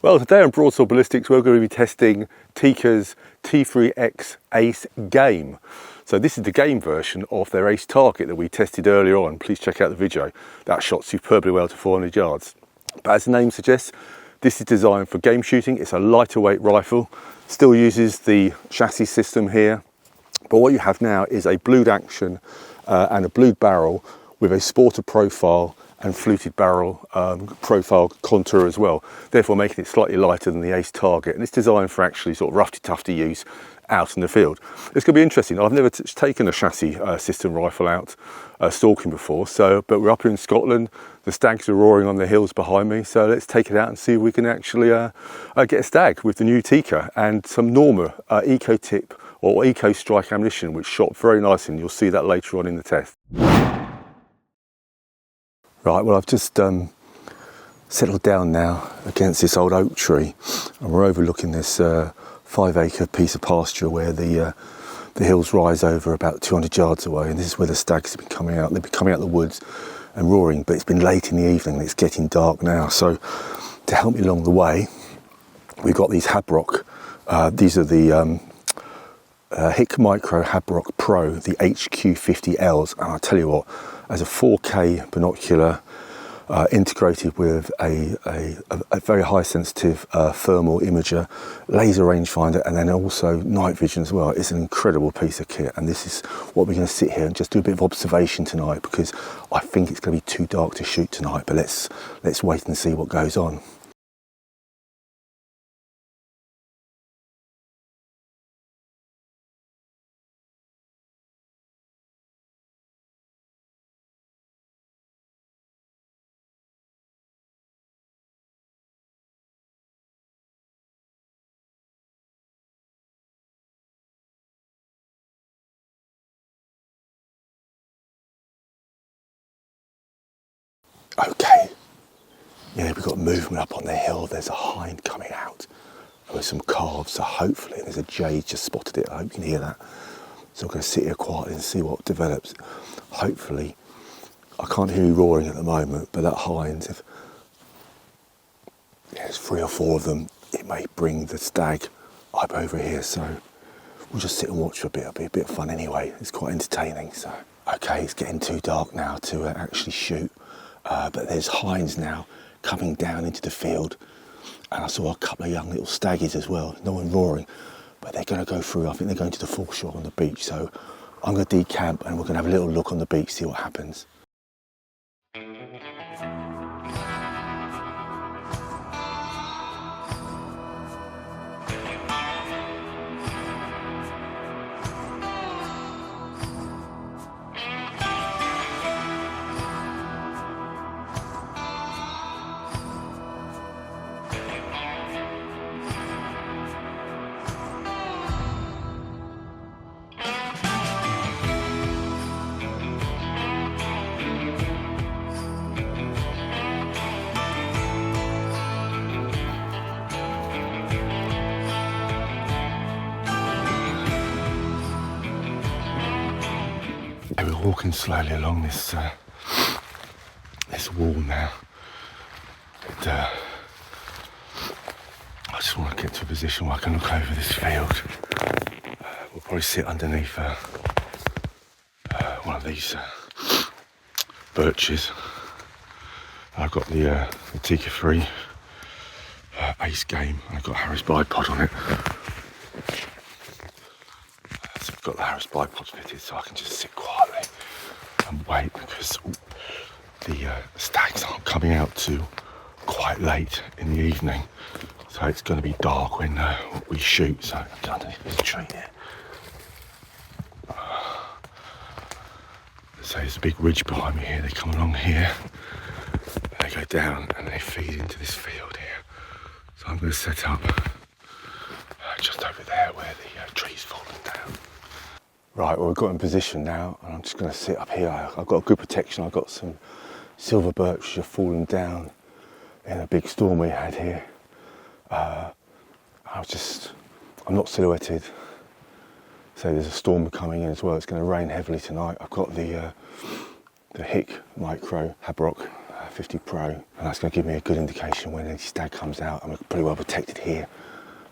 Well, today on Broadsword Ballistics we're going to be testing Tikka's T3X Ace Game. So this is the game version of their Ace target that we tested earlier on. Please check out the video. That shot superbly well to 400 yards. But as the name suggests, this is designed for game shooting. It's a lighter weight rifle, still uses the chassis system here. But what you have now is a blued action and a blued barrel with a sporter profile and fluted barrel profile contour as well, therefore making it slightly lighter than the Ace target. And it's designed for actually sort of roughy-tufty use out in the field. It's going to be interesting. I've never taken a chassis system rifle out stalking before, but we're up here in Scotland. The stags are roaring on the hills behind me, so let's take it out and see if we can actually get a stag with the new Tikka and some Norma Eco Tip or Eco Strike ammunition, which shot very nicely, and you'll see that later on in the test. Right, well, I've just settled down now against this old oak tree, and we're overlooking this 5-acre piece of pasture where the hills rise over about 200 yards away, and this is where the stags have been coming out. They've been coming out of the woods and roaring, but it's been late in the evening and it's getting dark now. So to help me along the way, we've got these Habrock. These are the Hick Micro Habrock Pro, the HQ50Ls, and I'll tell you what, as a 4K binocular integrated with a very high sensitive thermal imager, laser rangefinder, and then also night vision as well, it's an incredible piece of kit. And this is what we're going to sit here and just do a bit of observation tonight, because I think it's going to be too dark to shoot tonight, but let's wait and see what goes on. Okay, yeah, we've got movement up on the hill. There's a hind coming out with some calves, so hopefully there's a jay just spotted it. I hope you can hear that. So I'm going to sit here quietly and see what develops. Hopefully, I can't hear you roaring at the moment, but that hind, if there's 3 or 4 of them, it may bring the stag up over here. So we'll just sit and watch for a bit. It'll be a bit of fun anyway. It's quite entertaining. So okay, it's getting too dark now to actually shoot. But there's hinds now coming down into the field, and I saw a couple of young little staggies as well. No one roaring, but they're going to go through. I think they're going to the foreshore on the beach, so I'm going to decamp and we're going to have a little look on the beach, see what happens. We're walking slowly along this wall now, and I just want to get to a position where I can look over this field. We'll probably sit underneath one of these birches. I've got the Tikka 3 Ace Game, and I've got Harris bipod on it. So I've got the Harris bipod fitted, so I can just sit quietly and wait, because the stags aren't coming out till quite late in the evening, so it's going to be dark when we shoot. So I'm underneath this tree here. So there's a big ridge behind me here. They come along here, they go down, and they feed into this field here. So I'm going to set up just over there where the tree's fallen down. Right, well, we've got in position now, and I'm just going to sit up here. I've got a good protection. I've got some silver birch which have fallen down in a big storm we had here. I'm not silhouetted, so there's a storm coming in as well. It's going to rain heavily tonight. I've got the Hick Micro Habrock 50 Pro, and that's going to give me a good indication when any stag comes out, and we're pretty well protected here,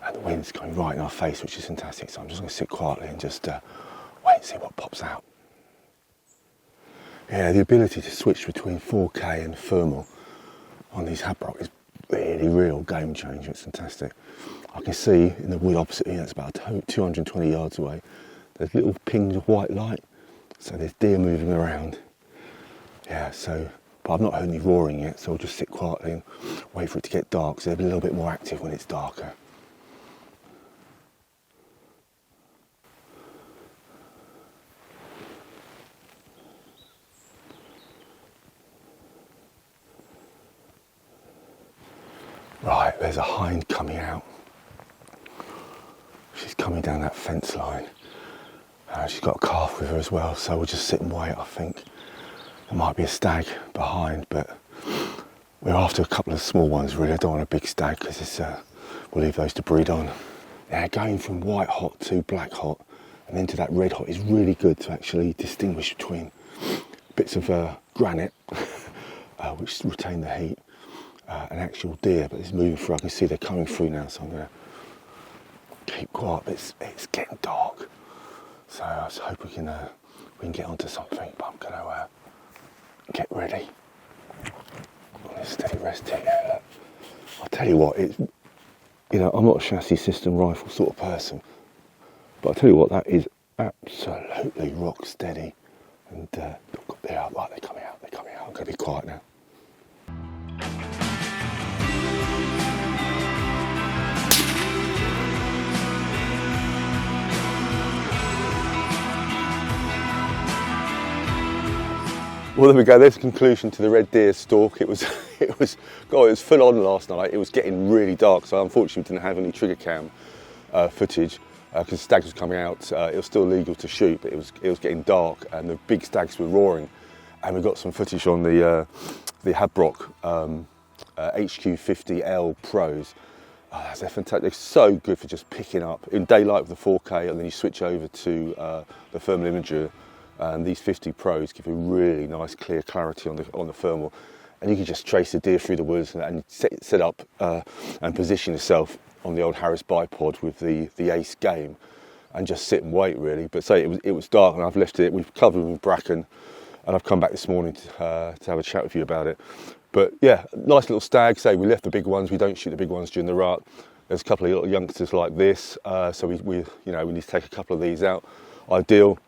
and the wind's going right in our face, which is fantastic. So I'm just going to sit quietly and just wait and see what pops out. Yeah, the ability to switch between 4K and thermal on these Habrock is really real game changer. It's fantastic. I can see in the wood opposite me, that's about 220 yards away, there's little pings of white light, so there's deer moving around. Yeah, so, but I've not heard any roaring yet, so I'll just sit quietly and wait for it to get dark, so they'll be a little bit more active when it's darker. Right, there's a hind coming out. She's coming down that fence line. She's got a calf with her as well, so we'll just sit and wait, I think. There might be a stag behind, but we're after a couple of small ones really. I don't want a big stag because we'll leave those to breed on. Yeah, going from white hot to black hot and then to that red hot is really good to actually distinguish between bits of granite, which retain the heat, and actual deer, but it's moving through. I can see they're coming through now, so I'm going to keep quiet. But it's getting dark, so I just hope we can get onto something, but I'm going to get ready on this steady rest here. Yeah, I'll tell you what, I'm not a chassis system rifle sort of person, but I'll tell you what, that is absolutely rock steady. And they're coming out, they're coming out. I'm going to be quiet now. Well, there we go. There's a conclusion to the red deer stalk. It was full on last night. It was getting really dark, so unfortunately we didn't have any trigger cam footage because the stags was coming out. It was still legal to shoot, but it was getting dark, and the big stags were roaring. And we got some footage on the Habrock HQ50L Pros. They're fantastic. They're so good for just picking up in daylight with the 4K, and then you switch over to the thermal imager. And these 50 Pros give you really nice clear clarity on the thermal, and you can just trace the deer through the woods and set up and position yourself on the old Harris bipod with the Ace game and just sit and wait really. But say it was dark and I've left it, we've covered with bracken, and I've come back this morning to have a chat with you about it. But yeah, nice little stag. Say we left the big ones, we don't shoot the big ones during the rut. There's a couple of little youngsters like this, so we need to take a couple of these out. Ideal.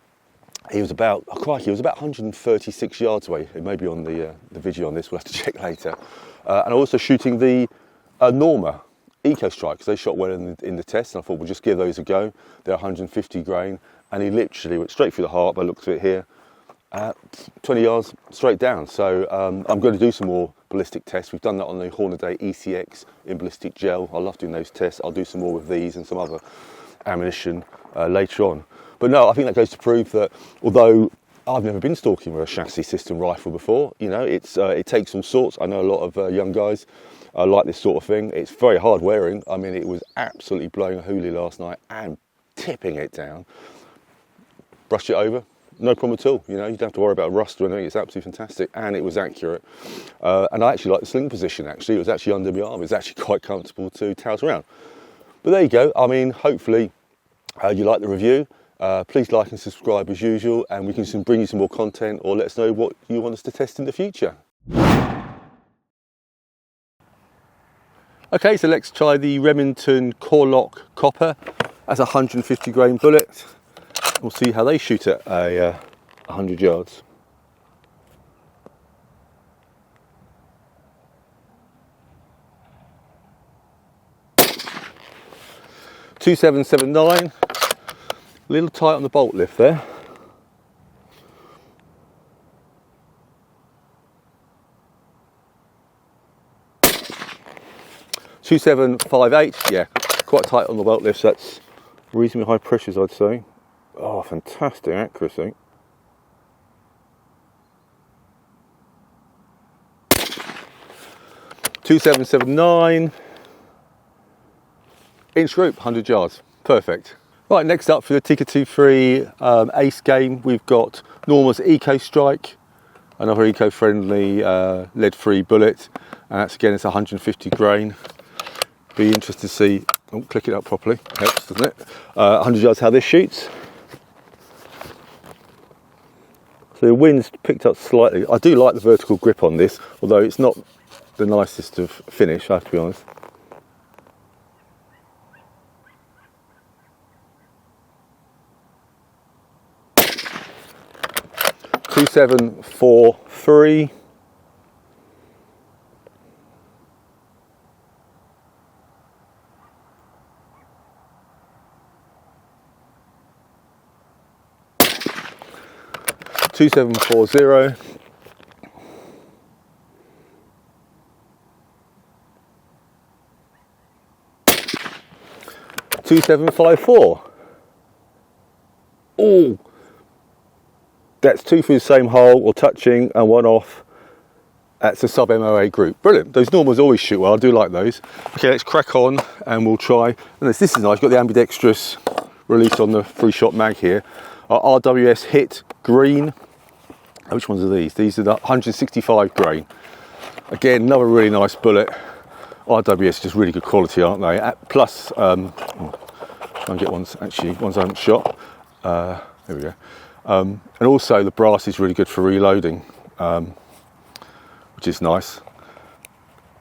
He was about 136 yards away. It may be on the video on this, we'll have to check later. And also shooting the Norma Eco Strike, because they shot well in the test, and I thought we'll just give those a go. They're 150 grain, and he literally went straight through the heart by the looks of it here, 20 yards straight down. So I'm going to do some more ballistic tests. We've done that on the Hornaday ECX in ballistic gel. I love doing those tests. I'll do some more with these and some other ammunition later on. But no, I think that goes to prove that although I've never been stalking with a chassis system rifle before, it takes all sorts. I know a lot of young guys like this sort of thing. It's very hard wearing. I mean, it was absolutely blowing a hoolie last night and tipping it down. Brushed it over, no problem at all. You don't have to worry about rust or anything. It's absolutely fantastic, and it was accurate. And I actually like the sling position. Actually, it was actually under my arm. It's actually quite comfortable to tout around. But there you go. I mean, hopefully you like the review. Please like and subscribe as usual, and we can bring you some more content, or let us know what you want us to test in the future. Okay, so let's try the Remington Core Lock Copper. That's a 150 grain bullet. We'll see how they shoot at 100 yards. .2779. A little tight on the bolt lift there. .2758, yeah, quite tight on the bolt lift, so that's reasonably high pressures, I'd say. Oh, fantastic accuracy. .2779, inch group, 100 yards, perfect. Right, next up for the Tikka T3 Ace game, we've got Norma's Eco Strike. another eco-friendly lead-free bullet, and that's again, it's 150 grain. Be interested to see, oh, click it up properly, helps, doesn't it? 100 yards how this shoots. So the wind's picked up slightly. I do like the vertical grip on this, although it's not the nicest of finish, I have to be honest. .2743. .2740. .2754. Oh, that's two through the same hole or touching and one off. That's a sub MOA group. Brilliant. Those normals always shoot well. I do like those. Okay, let's crack on and we'll try. And this is nice. You've got the ambidextrous release on the free shot mag here. Our RWS hit green. Which ones are these? These are the 165 grain. Again, another really nice bullet. RWS just really good quality, aren't they? Plus, try and get ones actually ones I haven't shot. There we go. And also the brass is really good for reloading, which is nice.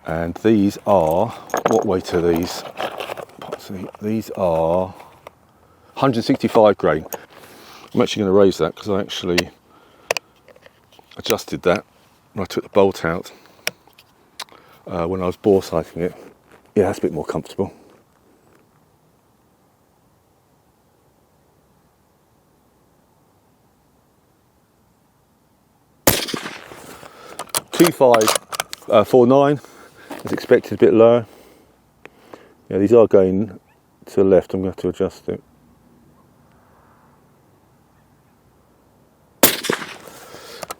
And these are, what weight are these? These are 165 grain. I'm actually going to raise that because I actually adjusted that when I took the bolt out when I was bore sighting it. Yeah, that's a bit more comfortable. .2549 as expected, a bit lower. Yeah, these are going to the left. I'm going to have to adjust it.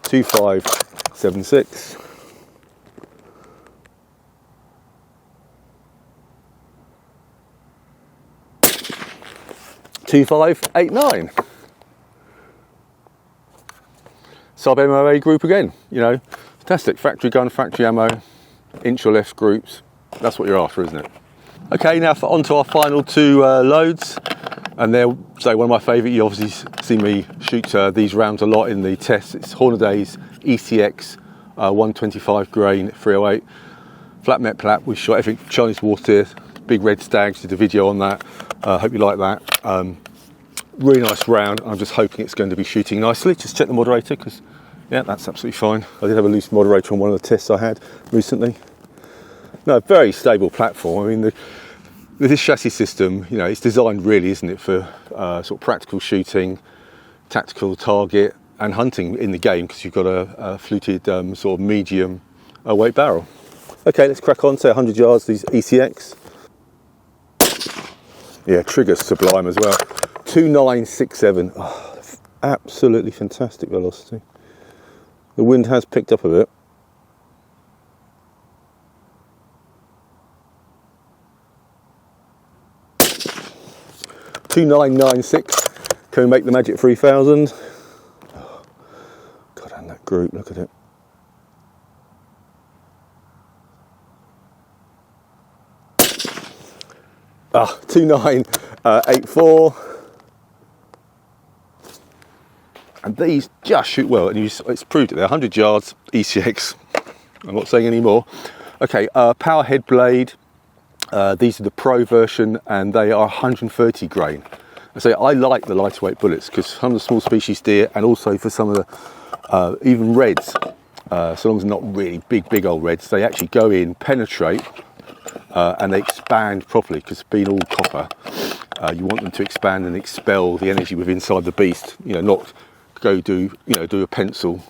.2576. .2589. Sub MOA group again, you know, fantastic. Factory gun, factory ammo, inch or left groups. That's what you're after, isn't it? Okay, now on to our final two loads. And they're, so one of my favourite, you obviously see me shoot these rounds a lot in the tests. It's Hornaday's ECX 125 grain 308. Flat met plat, we shot everything Chinese water, big red stags, did a video on that. Hope you like that. Really nice round. I'm just hoping it's going to be shooting nicely. Just check the moderator, because yeah, that's absolutely fine. I did have a loose moderator on one of the tests I had recently. No, very stable platform. I mean, this chassis system, you know, it's designed really, isn't it, for sort of practical shooting, tactical target and hunting in the game, because you've got a fluted sort of medium weight barrel. Okay, let's crack on. Say 100 yards, these ECX. Yeah, trigger's sublime as well. 2967. Oh, absolutely fantastic velocity. The wind has picked up a bit. .2996. Can we make the magic 3000? Oh, God, and that group, look at it. Ah, 2984. And these just shoot well, and it's proved it. They're 100 yards ECX. I'm not saying any more. Okay, power head blade. These are the Pro version, and they are 130 grain. I say I like the lighter weight bullets because some of the small species deer, and also for some of the even reds, so long as they're not really big old reds, they actually go in, penetrate, and they expand properly, because being all copper, you want them to expand and expel the energy within inside the beast. You know, not go do a pencil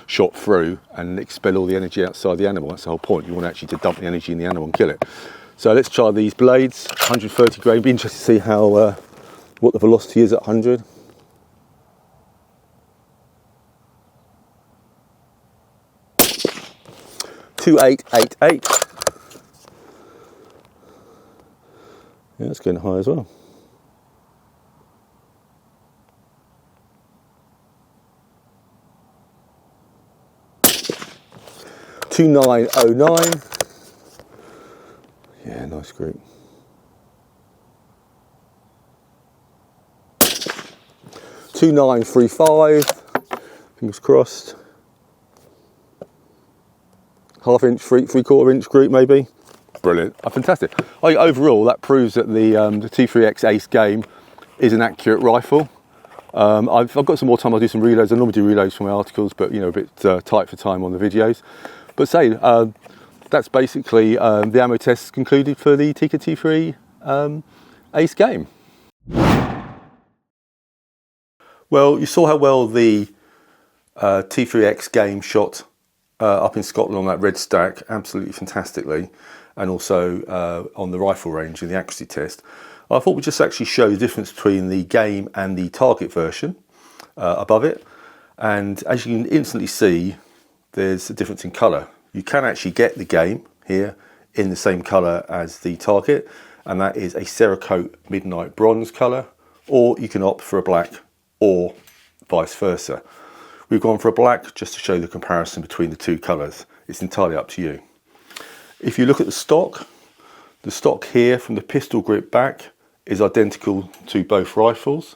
shot through and expel all the energy outside the animal. That's the whole point. You want actually to dump the energy in the animal and kill it. So let's try these blades, 130 grain. Be interested to see how what the velocity is at 100. .2888. Yeah, it's getting high as well. 2909. Yeah, nice group. 2935. Fingers crossed. Half inch, three-quarter inch group maybe. Brilliant. Oh, fantastic. Overall, that proves that the T3X Ace game is an accurate rifle. I've got some more time. I'll do some reloads. I normally do reloads for my articles, but you know, a bit tight for time on the videos. But say that's basically the ammo test concluded for the Tikka T3 Ace game. Well, you saw how well the T3X game shot up in Scotland on that red stack, absolutely fantastically, and also on the rifle range in the accuracy test. I thought we'd just actually show the difference between the game and the target version above it. And as you can instantly see, there's a difference in colour. You can actually get the game here in the same colour as the target, and that is a Cerakote Midnight Bronze colour, or you can opt for a black, or vice versa. We've gone for a black just to show the comparison between the two colours. It's entirely up to you. If you look at the stock here from the pistol grip back is identical to both rifles.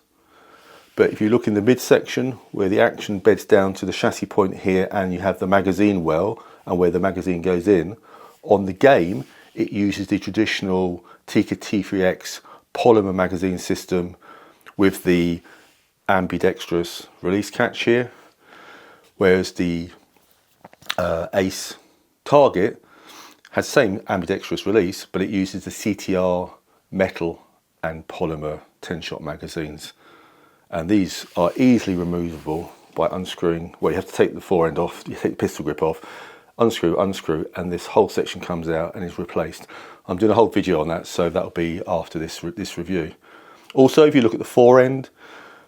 But if you look in the midsection where the action beds down to the chassis point here and you have the magazine well and where the magazine goes in, on the game it uses the traditional Tikka T3X polymer magazine system with the ambidextrous release catch here, whereas the Ace target has the same ambidextrous release, but it uses the CTR metal and polymer 10-shot magazines. And these are easily removable by unscrewing. Well, you have to take the fore end off, you take the pistol grip off, unscrew, and this whole section comes out and is replaced. I'm doing a whole video on that, so that'll be after this review. Also, if you look at the fore end,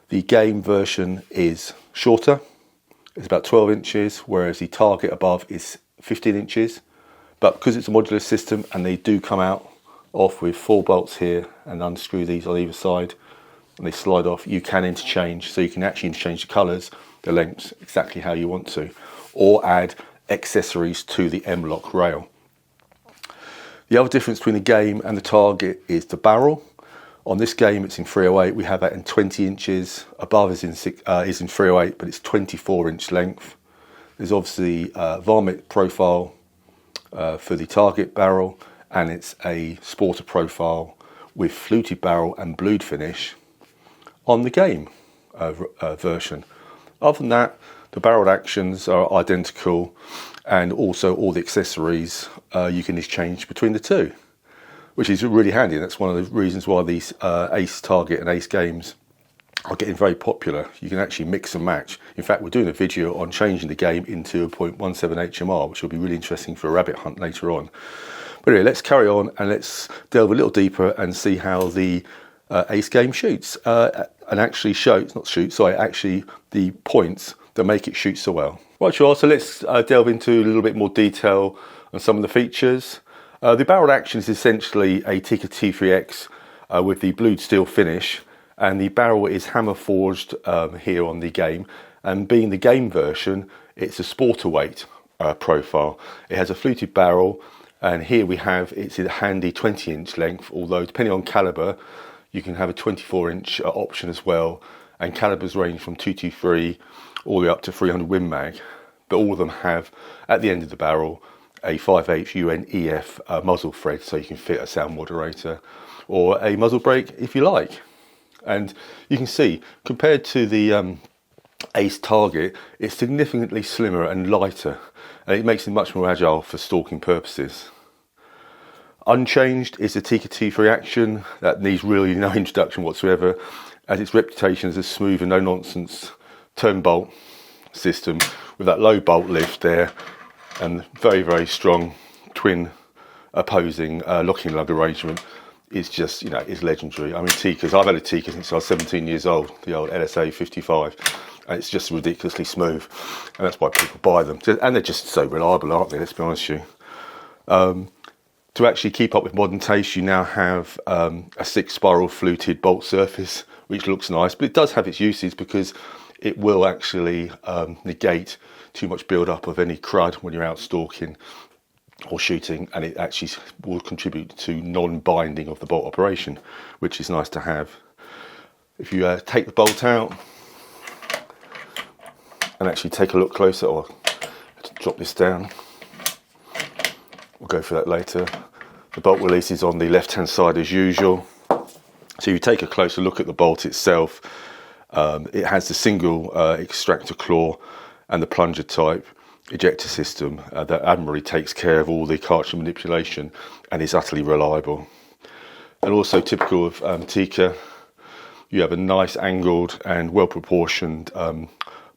the game version is shorter. It's about 12 inches, whereas the target above is 15 inches. But because it's a modular system and they do come out off with 4 bolts here and unscrew these on either side and they slide off, you can interchange. So you can actually interchange the colours, the lengths, exactly how you want to, or add accessories to the M-lock rail. The other difference between the game and the target is the barrel. On this game it's in 308, we have that in 20 inches, above is in 308, but it's 24-inch length. There's obviously varmint profile for the target barrel, and it's a sporter profile with fluted barrel and blued finish on the game version. Other than that, the barrel actions are identical, and also all the accessories you can exchange between the two, which is really handy. That's one of the reasons why these Ace target and Ace games are getting very popular. You can actually mix and match. In fact, we're doing a video on changing the game into a .17 HMR, which will be really interesting for a rabbit hunt later on. But anyway, let's carry on and let's delve a little deeper and see how the Ace game shoots. And actually actually the points that make it shoot so well. Right, sure, so let's delve into a little bit more detail on some of the features. The barrel action is essentially a Tikka T3X with the blued steel finish, and the barrel is hammer forged here on the game, and being the game version, it's a sporter weight profile. It has a fluted barrel, and here we have, it's a handy 20-inch length, although depending on caliber, you can have a 24-inch option as well, and calibers range from 223 all the way up to 300 Win Mag, but all of them have, at the end of the barrel, a 5/8 UNEF muzzle thread, so you can fit a sound moderator or a muzzle brake if you like. And you can see, compared to the Ace target, it's significantly slimmer and lighter, and it makes it much more agile for stalking purposes. Unchanged is the Tikka T3 action. That needs really no introduction whatsoever, as its reputation as a smooth and no-nonsense turn bolt system with that low bolt lift there and very, very strong twin opposing locking lug arrangement is just, is legendary. I mean, Tikkas, I've had a Tikka since I was 17 years old, the old LSA 55, and it's just ridiculously smooth, and that's why people buy them. And they're just so reliable, aren't they? Let's be honest with you. To actually keep up with modern taste, you now have a 6-spiral fluted bolt surface, which looks nice, but it does have its uses because it will actually negate too much build-up of any crud when you're out stalking or shooting, and it actually will contribute to non-binding of the bolt operation, which is nice to have. If you take the bolt out and actually take a look closer, or drop this down, we'll go through that later. The bolt release is on the left hand side as usual. So you take a closer look at the bolt itself. It has the single extractor claw and the plunger type ejector system that admirably takes care of all the cartridge manipulation and is utterly reliable. And also typical of Tikka, you have a nice angled and well proportioned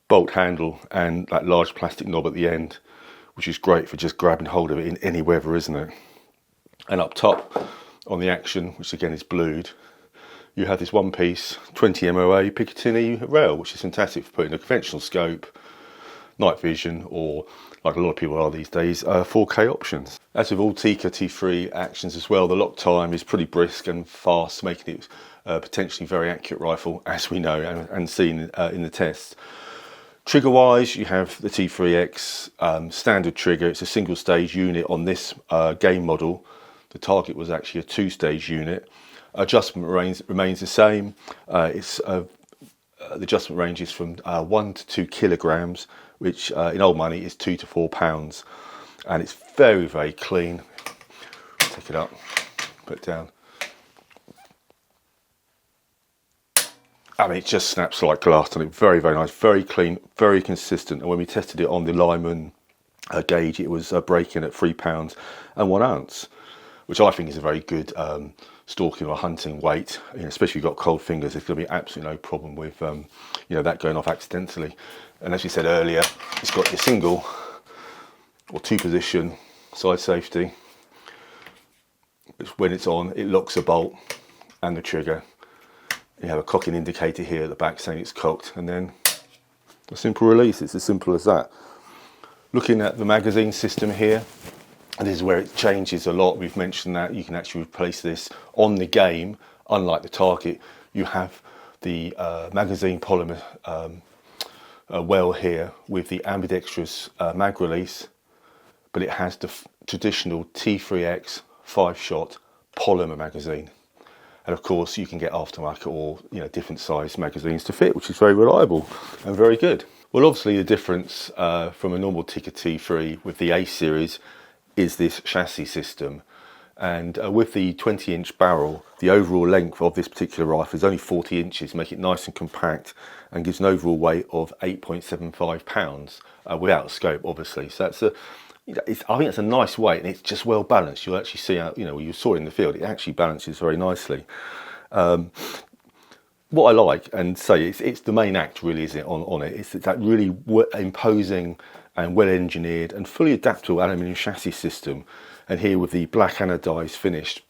bolt handle and that large plastic knob at the end, which is great for just grabbing hold of it in any weather, isn't it? And up top on the action, which again is blued, you have this one piece 20 MOA Picatinny rail, which is fantastic for putting a conventional scope, night vision, or like a lot of people are these days, 4K options. As with all Tikka T3 actions as well, the lock time is pretty brisk and fast, making it potentially very accurate rifle, as we know and seen in the tests. Trigger wise, you have the T3X standard trigger. It's a single stage unit on this game model. The target was actually a 2-stage unit. Adjustment remains the same. The adjustment range is from 1 to 2 kilograms, which in old money is 2 to 4 pounds, and it's very, very clean. Take it up, put it down. I mean, it just snaps like glass on it. Very, very nice, very clean, very consistent. And when we tested it on the Lyman gauge, it was breaking at 3 pounds and 1 ounce, which I think is a very good stalking or hunting weight. You know, especially if you've got cold fingers, there's going to be absolutely no problem with you know, that going off accidentally. And as you said earlier, it's got your single or 2-position side safety, which when it's on, it locks the bolt and the trigger. You have a cocking indicator here at the back saying it's cocked, and then a simple release. It's as simple as that. Looking at the magazine system here, and this is where it changes a lot. We've mentioned that you can actually replace this on the game. Unlike the target, you have the magazine polymer well here with the ambidextrous mag release, but it has the traditional T3X 5-shot polymer magazine. And of course, you can get aftermarket or different size magazines to fit, which is very reliable and very good. Well, obviously the difference from a normal Tikka T3 with the A series is this chassis system. And with the 20-inch barrel, the overall length of this particular rifle is only 40 inches, make it nice and compact, and gives an overall weight of 8.75 pounds without scope, obviously. So that's I think it's a nice weight, and it's just well balanced. You'll actually see how, you saw it in the field, it actually balances very nicely. What I like and say, it's the main act really, isn't it, on it. It's that really imposing and well engineered and fully adaptable aluminium chassis system, and here with the black anodized finish,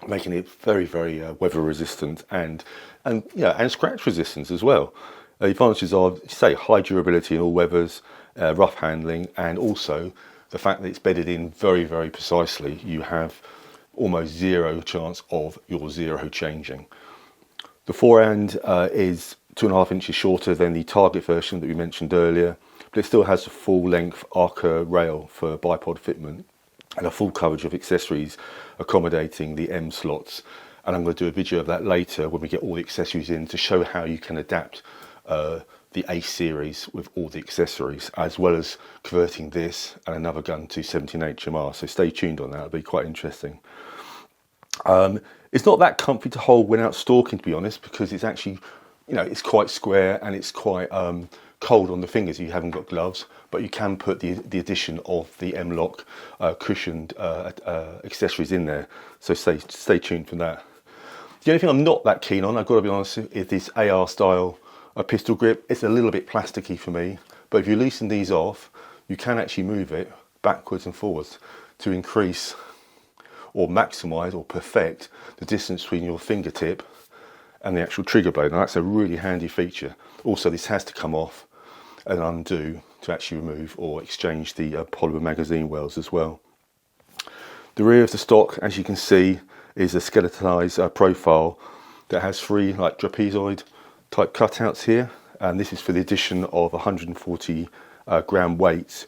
making it very, very weather resistant and scratch resistant as well. The advantages are, say, high durability in all weathers, rough handling, and also the fact that it's bedded in very, very precisely. You have almost zero chance of your zero changing. The forehand is 2.5 inches shorter than the target version that we mentioned earlier, but it still has a full length Arca rail for bipod fitment and a full coverage of accessories accommodating the M slots. And I'm going to do a video of that later when we get all the accessories in to show how you can adapt the A series with all the accessories, as well as converting this and another gun to 17 HMR. So stay tuned on that, it'll be quite interesting. It's not that comfy to hold when out stalking, to be honest, because it's actually, it's quite square and it's quite cold on the fingers if you haven't got gloves, but you can put the addition of the M-Lock cushioned accessories in there. So stay tuned for that. The only thing I'm not that keen on, I've got to be honest, is this AR style pistol grip. It's a little bit plasticky for me, but if you loosen these off, you can actually move it backwards and forwards to increase or maximize or perfect the distance between your fingertip and the actual trigger blade. Now that's a really handy feature. Also, this has to come off and undo to actually remove or exchange the polymer magazine wells as well. The rear of the stock, as you can see, is a skeletonized profile that has 3 like trapezoid type cutouts here, and this is for the addition of 140 gram weights,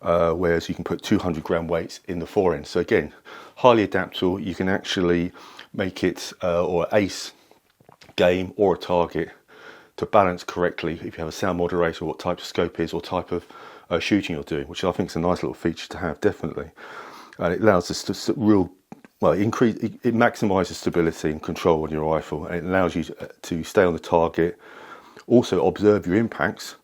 whereas you can put 200 gram weights in the forend. So again, highly adaptable. You can actually make it or ace game or a target to balance correctly if you have a sound moderator, what type of scope is, or type of shooting you're doing, which I think is a nice little feature to have, definitely. And it allows us to it maximises stability and control on your rifle, and it allows you to stay on the target, also observe your impacts.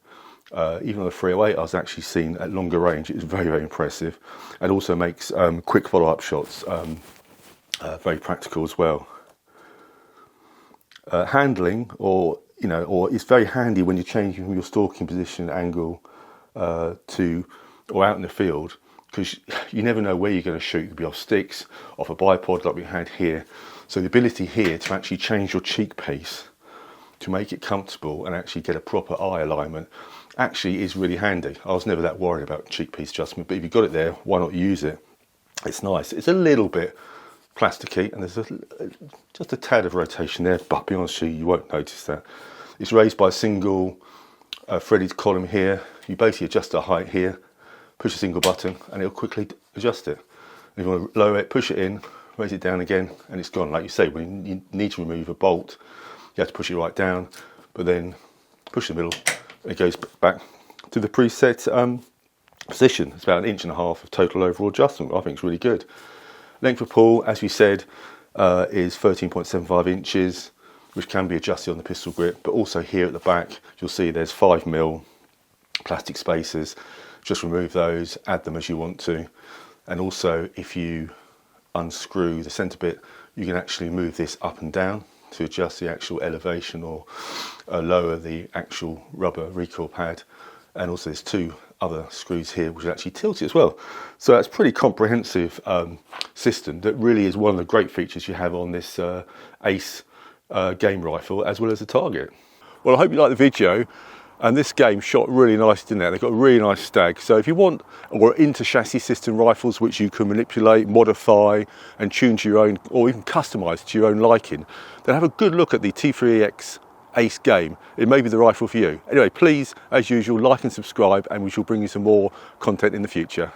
Even on the 308, I was actually seen at longer range. It was very, very impressive, and also makes quick follow-up shots very practical as well. Handling, or it's very handy when you're changing from your stalking position angle or out in the field, because you never know where you're going to shoot. You could be off sticks, off a bipod like we had here. So the ability here to actually change your cheek piece to make it comfortable and actually get a proper eye alignment actually is really handy. I was never that worried about cheek piece adjustment, but if you've got it there, why not use it? It's nice. It's a little bit plasticky, and there's just a tad of rotation there, but be honest with you, you won't notice that. It's raised by a single threaded column here. You basically adjust the height here, push a single button, and it'll quickly adjust it. And if you want to lower it, push it in, raise it down again, and it's gone. Like you say, when you need to remove a bolt, you have to push it right down, but then push the middle, and it goes back to the preset position. It's about 1.5 inches of total overall adjustment, I think it's really good. Length of pull, as we said, is 13.75 inches, which can be adjusted on the pistol grip, but also here at the back, you'll see there's 5mm plastic spacers. Just remove those, add them as you want to. And also, if you unscrew the centre bit, you can actually move this up and down to adjust the actual elevation or lower the actual rubber recoil pad. And also there's 2 other screws here which actually tilt it as well. So that's a pretty comprehensive system that really is one of the great features you have on this Ace game rifle, as well as the target. Well, I hope you liked the video, and this game shot really nice, didn't it? They've got a really nice Stag. So if you want, or into chassis system rifles which you can manipulate, modify and tune to your own, or even customise to your own liking, then have a good look at the T3X Ace game. It may be the rifle for you. Anyway, please, as usual, like and subscribe, and we shall bring you some more content in the future.